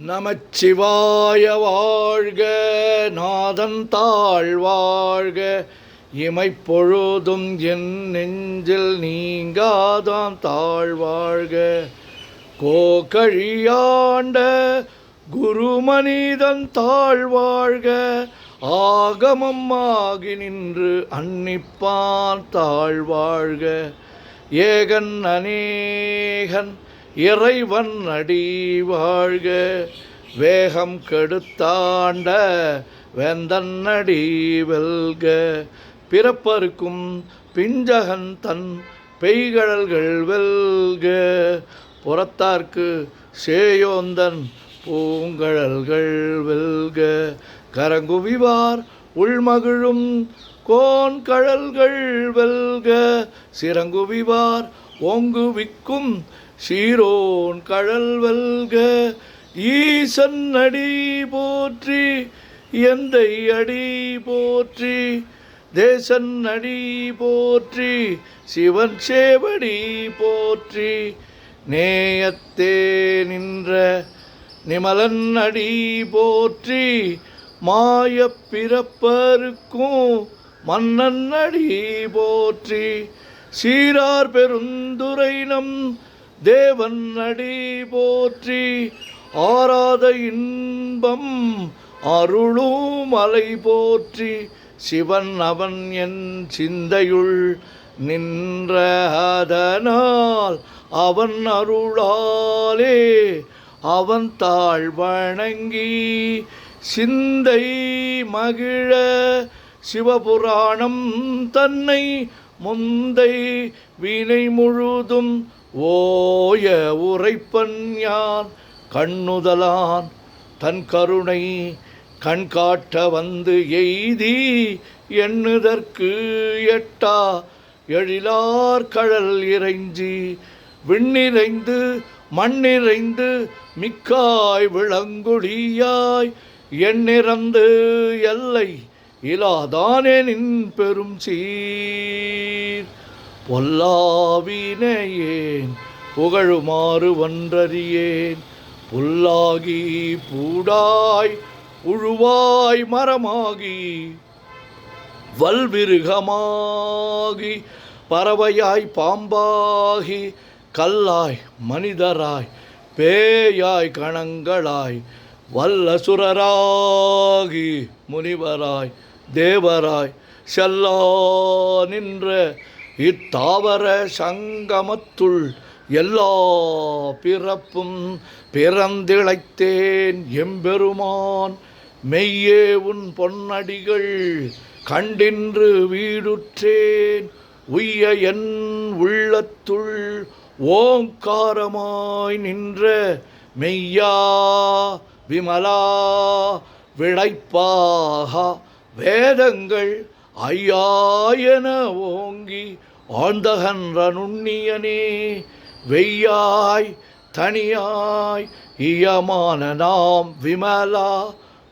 நமச்சிவாய வாழ்க, நாதன் தாழ் வாழ்க, இமைப்பொழுதும் என் நெஞ்சில் நீங்காதான் தாழ் வாழ்க. கோகழியாண்ட குருமனிதன் தாழ் வாழ்க, ஆகமம் ஆகி நின்று அன்னிப்பான் தாழ் வாழ்க. ஏகன் அநேகன் இறைவன் அடி வாழ்க, வேகம் கெடுத்தாண்ட வேந்தன் அடி வெல்க. பிறப்பருக்கும் பிஞ்சகன் தன் பெய்கழல்கள் வெல்க, புறத்தார்க்கு சேயோந்தன் பூங்கழல்கள் வெல்க. கரங்குவிவார் உள்மகிழும் கோன்கழல்கள் வெல்க, சிறங்குவிவார் ஓங்குவிக்கும் சீரோன் கழல் வெல்க. ஈசன் அடி போற்றி, எந்தை அடி போற்றி, தேசன் அடி போற்றி, சிவன் சேவடி போற்றி. நேயத்தே நின்ற நிமலன் அடி போற்றி, மாயப் பிறப்பருக்கும் மன்னன் அடி போற்றி. சீரார் பெருந்துரை நம் தேவன் அடி போற்றி, ஆராத இன்பம் அருளும் அலை போற்றி. சிவன் அவன் என் சிந்தையுள் நின்ற அதனால், அவன் அருளாலே அவன் தாழ் வணங்கி சிந்தை மகிழ. சிவபுராணம் தன்னை முந்தை வீணை முழுதும் ஓய உரைப்பன் யான், கண்ணுதலான் தன் கருணை கண்காட்ட வந்து எய்தி எண்ணுதற்கு எட்டா எழிலார் கழல் இறைஞ்சி. விண்ணிறைந்து மண்ணிறைந்து மிக்காய் விளங்குடியாய், எண்ணிறந்து எல்லை இலாதானே நின் பெரும் சீர். பொல்லாவினையேன் புகழுமாறு ஒன்றறியேன், புல்லாகி பூடாய் உழுவாய் மரமாகி வல்விருகமாகி பறவையாய் பாம்பாகி கல்லாய் மனிதராய் பேயாய் கணங்களாய் வல்லசுரராகி முனிவராய் தேவராய் செல்லா நின்ற இத்தாவர சங்கமத்துள் எல்லா பிறப்பும் பிறந்திழைத்தேன் எம்பெருமான். மெய்யே உன் பொன்னடிகள் கண்டின்று வீடுற்றேன், உய்ய என் உள்ளத்துள் ஓங்காரமாய் நின்ற மெய்யா விமலா விளைப்பாகா. வேதங்கள் ஐயாயன ஓங்கி ஆழ்ந்தகன்ற நுண்ணியனே, வெய்யாய் தனியாய் இயமான நாம் விமலா.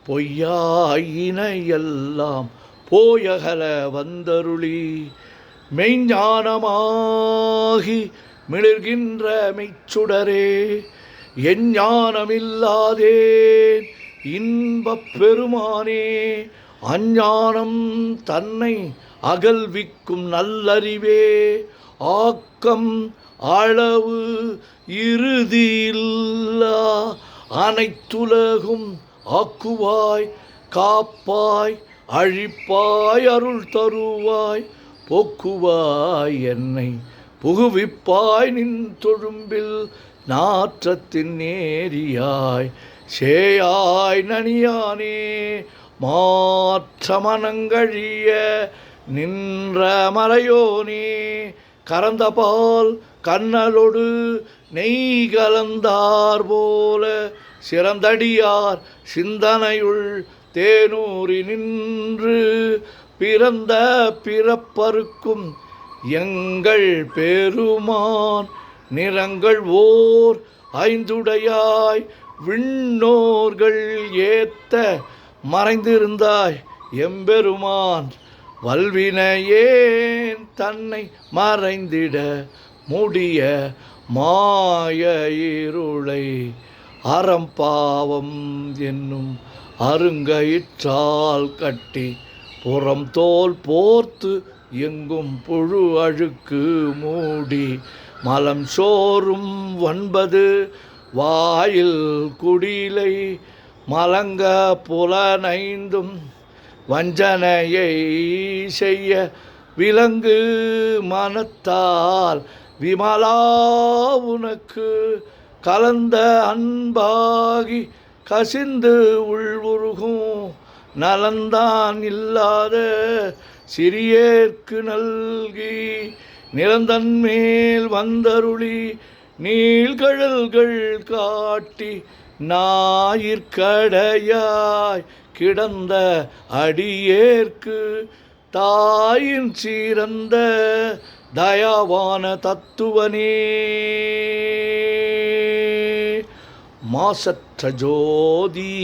பொய்யாய் இணையெல்லாம் போயகல வந்தருளி, மெய்ஞானமாகி மிளிர்கின்ற மெய்ச்சுடரே, எஞ்ஞானமில்லாதேன் இன்பப் பெருமானே. அஞ்ஞானம் தன்னை அகல்விக்கும் நல்லறிவே, ஆக்கம் அளவு இறுதியில்லா அனைத்துலகும் ஆக்குவாய் காப்பாய் அழிப்பாய் அருள் தருவாய். போக்குவாய் என்னை புகுவிப்பாய் நின் தொழும்பில் நாற்றத்தின் நேரியாய். சேயாய் நனியானே மாற்ற மனங்கழிய நின்ற மறையோனே. கறந்தபால் கண்ணலொடு நெய் கலந்தார் போல, சிறந்தடியார் சிந்தனையுள் தேனூரி நின்று பிறந்த பிறப்பருக்கும் எங்கள் பெருமான். நிறங்கள் ஓர் ஐந்துடையாய் விண்ணோர்கள் ஏத்த மறைந்திருந்தாய் எம்பெருமான். வல்வினையேன் தன்னை மறைந்திட முடிய மாய இருளை அறம்பாவம் என்னும் அருங்கயிற்றால் கட்டி புறம் தோல் போர்த்து எங்கும் புழு அழுக்கு மூடி மலம் சோறும் 9 வாயில் குடிலை மலங்க புலனைந்தும் வஞ்சனையை செய்ய விலங்கு மனத்தால் விமலா உனக்கு கலந்த அன்பாகி கசிந்து உள்வுருகும் நலந்தான் இல்லாத சிறியேற்கு நல்கி நிலந்தன் மேல் வந்தருளி நீள்கழல்கள் காட்டி ஞாயிற்கடையாய் கிடந்த அடியேற்கு தாயின் சீரந்த தயாவான தத்துவனே. மாசற்ற ஜோதி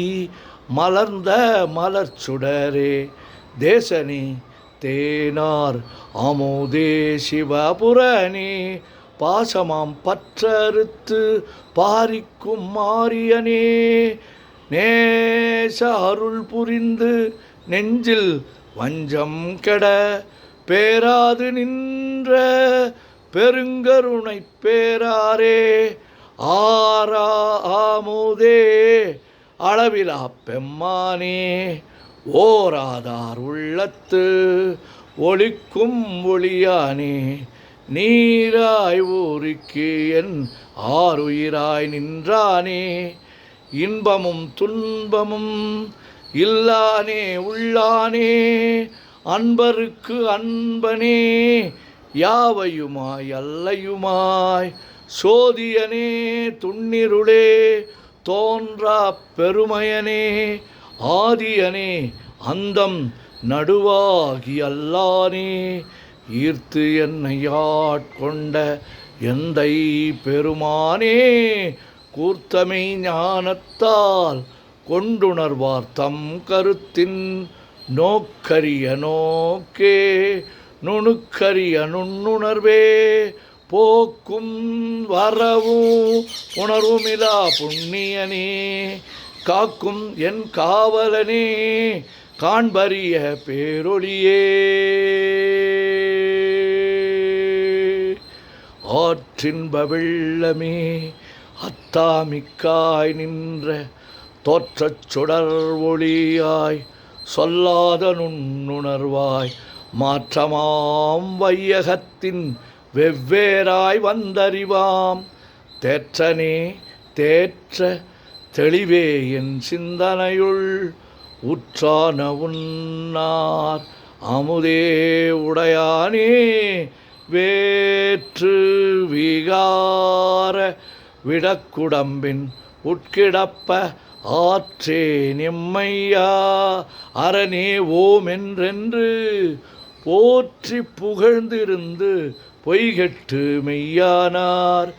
மலர்ந்த மலர்ச்சுடரே தேசனே தேனார் அமுதே சிவபுரணே பாசமாம் பற்றறுத்து பாரிக்கும் மாரியனே நேச அருள் புரிந்து நெஞ்சில் வஞ்சம் கெட பேராது நின்ற பெருங்கருணை பேராரே ஆரா ஆமுதே அளவிலா பெம்மானே ஓராதார் உள்ளத்து ஒளிக்கும் ஒளியானே நீராய் ஊருக்கு என் ஆறுயிராய் நின்றானே இன்பமும் துன்பமும் இல்லானே உள்ளானே அன்பருக்கு அன்பனே யாவையுமாய் அல்லையுமாய் சோதியனே துன்னிருளே தோன்றா பெருமையனே ஆதியனே அந்தம் நடுவாகி அல்லானே ஈர்த்து என்னை ஆட்கொண்ட எந்தை பெருமானே கூர்த்தமை ஞானத்தால் கொண்டுணர்வார் தம் கருத்தின் நோக்கரிய நோக்கே நுணுக்கரிய நுண்ணுணர்வே போக்கும் வரவும் உணர்வுமிலா புண்ணியனே காக்கும் என் காவலனே காண்பரிய பேரொளியே ஆற்றின்ப வெள்ளமே அத்தாமிக்காய் நின்ற தோற்றச் சுடர் ஒளியாய் சொல்லாத நுண்ணுணர்வாய் மாற்றமாம் வையகத்தின் வெவ்வேறாய் வந்தறிவாம் தேற்றனே தேற்ற தெளிவே என் சிந்தனையுள் உற்றான உன்னார் அமுதே உடையானே வேற்று விகார விடக்குடம்பின் உட்கிடப்ப ஆற்றே நிம்மையா அரணே ஓம் என்றென்று போற்றி புகழ்ந்திருந்து பொய்கெட்டு மெய்யானார்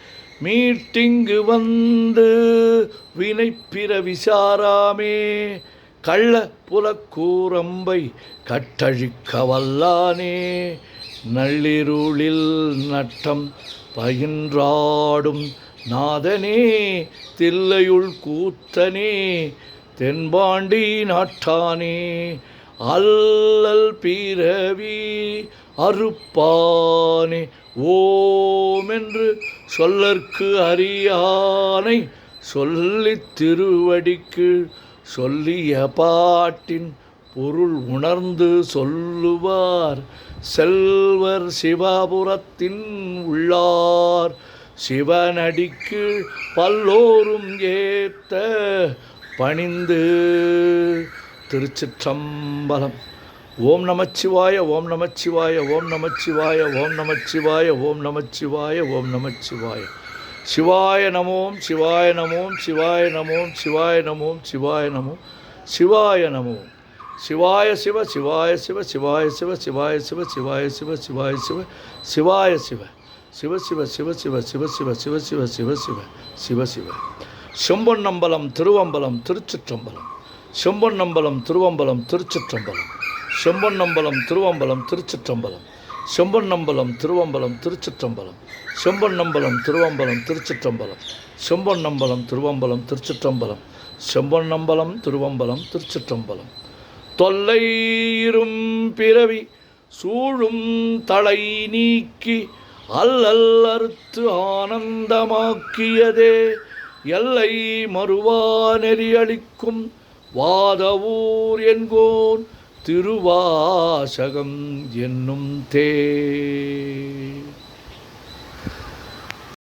மீட்டிங்கு வந்து வினைப்பிற விசாராமே கள்ள புலக்கூரம்பை கட்டழிக்க வல்லானே நள்ளிருளில் நட்டம் பயின்றாடும் நாதனே தில்லையுள் கூத்தனே தென்பாண்டி நாட்டானே அல்லல் பிறவி அறுப்பானே ஓமென்று சொல்லற்கு அறியானை சொல்லித் திருவடிக்கு சொல்லிய பாட்டின் பொருள் உணர்ந்து சொல்லுவார் செல்வர் சிவபுரத்தின் உள்ளார் சிவனடிக்கு பல்லோரும் ஏத்த பணிந்து. திருச்சிற்றம்பலம். ஓம் நமச்சிவாய ஓம் நமச்சிவாய ஓம் நமச்சிவாய ஓம் நமச்சிவாய ஓம் நமச்சிவாய ஓம் நமச்சிவாய சிவாய நமோம் சிவாய நமோம் சிவாய நமோம் சிவாய நமோம் சிவாய நமோம் சிவாய நமோம் சிவாய சிவ சிவாய சிவ சிவாய சிவ சிவாய சிவ சிவாய சிவ சிவாய சிவ சிவாய சிவ சிவ சிவ சிவ சிவ சிவ சிவ சிவ சிவ சிவ சிவ சிவ சிவ. செம்பொன்னம்பலம் திருவம்பலம் திருச்சிற்றம்பலம். செம்பொன்னம்பலம் திருவம்பலம் திருச்சிற்றம்பலம். செம்பொன்னம்பலம் திருவம்பலம் திருச்சிற்றம்பலம். செம்பொன்னம்பலம் திருவம்பலம் திருச்சிற்றம்பலம். செம்பொன்னம்பலம் திருவம்பலம் திருச்சிற்றம்பலம். செம்பொன்னம்பலம் திருவம்பலம் திருச்சிற்றம்பலம். செம்பொன்னம்பலம் திருவம்பலம் திருச்சிற்றம்பலம். தொல்லையிரும் பிறவி சூழும் தலை நீக்கி அல்லல் அறுத்து ஆனந்தமாக்கியதே எல்லை மறுவா நெறியளிக்கும் வாதவூர் என்கோன் திருவாசகம் என்னும் தே.